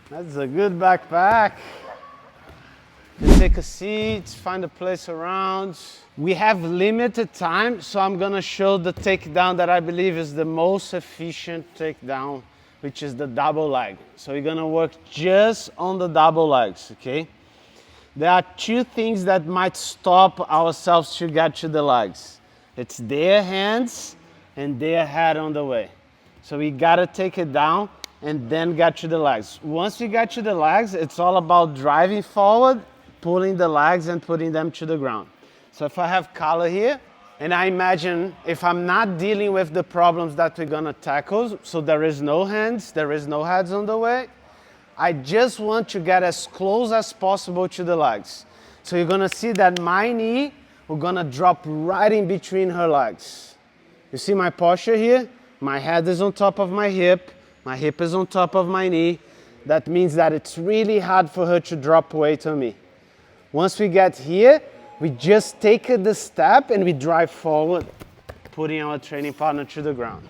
That's a good backpack. You take a seat, find a place around. We have limited time, so I'm gonna show the takedown that I believe is the most efficient takedown, which is the double leg. So we're gonna work just on the double legs, okay? There are two things that might stop ourselves to get to the legs. It's their hands and their head on the way. So we gotta take it down and then get to the legs. Once we get to the legs, it's all about driving forward, pulling the legs and putting them to the ground. So if I have collar here, and I imagine if I'm not dealing with the problems that we're gonna tackle, so there is no hands, there is no heads on the way, I just want to get as close as possible to the legs. So you're gonna see that my knee, we're gonna drop right in between her legs. You see my posture here? My head is on top of my hip is on top of my knee. That means that it's really hard for her to drop weight on me. Once we get here, we just take the step and we drive forward, putting our training partner to the ground.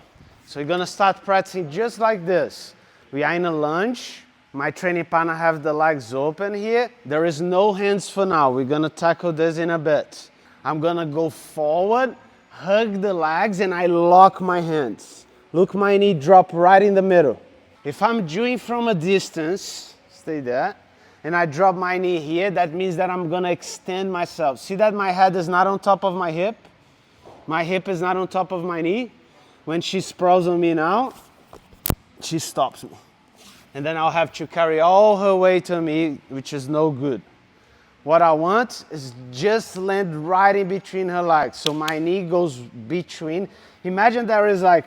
So you're gonna start practicing just like this. We are in a lunge. My training partner have the legs open here. There is no hands for now. We're gonna tackle this in a bit. I'm gonna go forward, hug the legs, and I lock my hands. Look, my knee drop right in the middle. If I'm doing from a distance, stay there, and I drop my knee here, that means that I'm gonna extend myself. See that my head is not on top of my hip? My hip is not on top of my knee. When she sprawls on me now, she stops me. And then I'll have to carry all her weight on me, which is no good. What I want is just land right in between her legs. So my knee goes between. Imagine there is like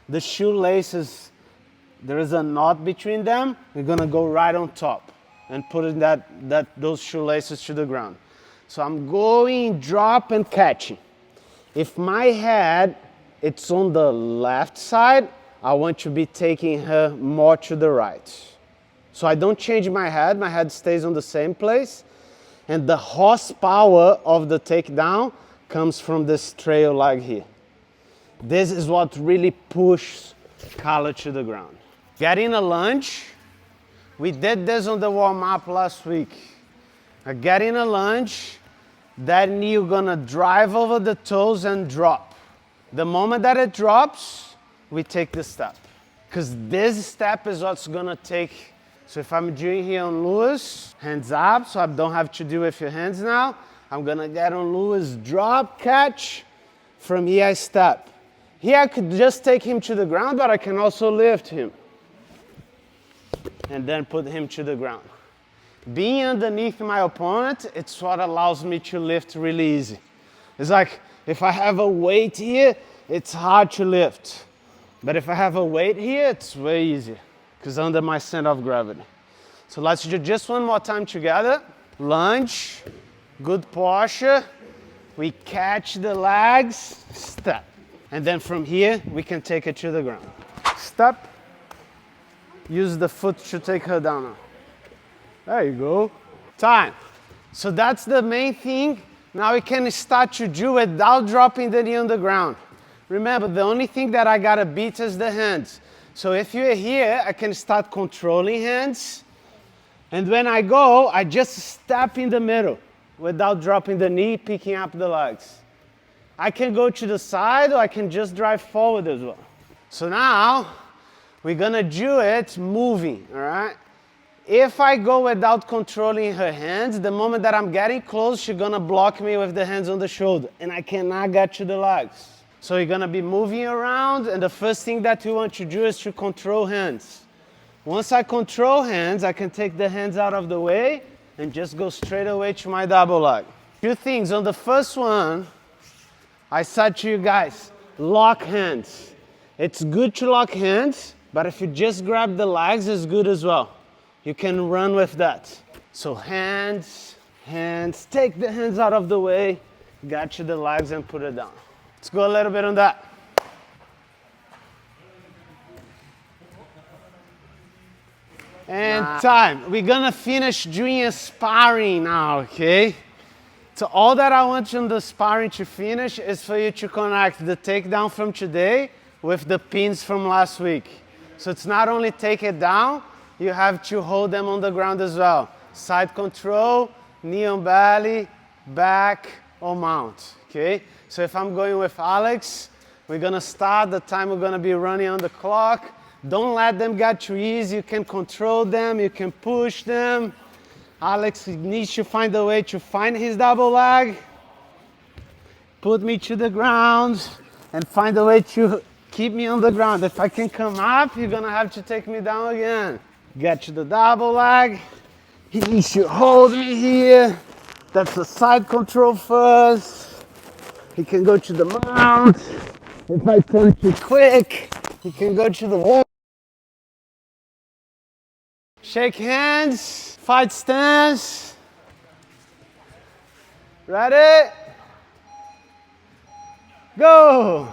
the shoelaces, there is a knot between them. We're gonna go right on top and putting those shoelaces to the ground. So I'm going, drop and catching. If my head, it's on the left side, I want to be taking her more to the right. So I don't change my head stays on the same place. And the horsepower of the takedown comes from this trail leg here. This is what really pushes collar to the ground. Get in a lunge. We did this on the warm-up last week. Get in a lunge, then you're gonna drive over the toes and drop. The moment that it drops, we take the step. Because this step is what's gonna take. So if I'm doing here on Lewis, hands up, so I don't have to do with your hands now. I'm gonna get on Lewis, drop, catch. From here I step. Here I could just take him to the ground, but I can also lift him. And then put him to the ground. Being underneath my opponent, it's what allows me to lift really easy. It's like, if I have a weight here, it's hard to lift. But if I have a weight here, it's way easier, because under my center of gravity. So let's do just one more time together. Lunge, good posture. We catch the legs, step. And then from here, we can take it to the ground. Step, use the foot to take her down now. There you go. Time. So that's the main thing. Now we can start to do it without dropping the knee on the ground. Remember, the only thing that I gotta beat is the hands. So if you're here, I can start controlling hands. And when I go, I just step in the middle without dropping the knee, picking up the legs. I can go to the side or I can just drive forward as well. So now, we're gonna do it moving, all right? If I go without controlling her hands, the moment that I'm getting close, she's gonna block me with the hands on the shoulder, and I cannot get to the legs. So you're gonna be moving around, and the first thing that you want to do is to control hands. Once I control hands, I can take the hands out of the way and just go straight away to my double leg. Two things. On the first one, I said to you guys, lock hands. It's good to lock hands, but if you just grab the legs, it's good as well. You can run with that. So hands, take the hands out of the way, get to the legs and put it down. Let's go a little bit on that. And time. We're gonna finish doing a sparring now, okay? So all that I want you in the sparring to finish is for you to connect the takedown from today with the pins from last week. So it's not only take it down, you have to hold them on the ground as well. Side control, knee on belly, back or mount, okay? So if I'm going with Alex, we're gonna start the time we're gonna be running on the clock. Don't let them get too easy. You can control them, you can push them. Alex needs to find a way to find his double leg, put me to the ground, and find a way to keep me on the ground. If I can come up, you're gonna have to take me down again. Get to the double leg. He needs to hold me here. That's the side control first. He can go to the mount. If I turn too quick, he can go to the wall. Shake hands, fight stance. Ready? Go!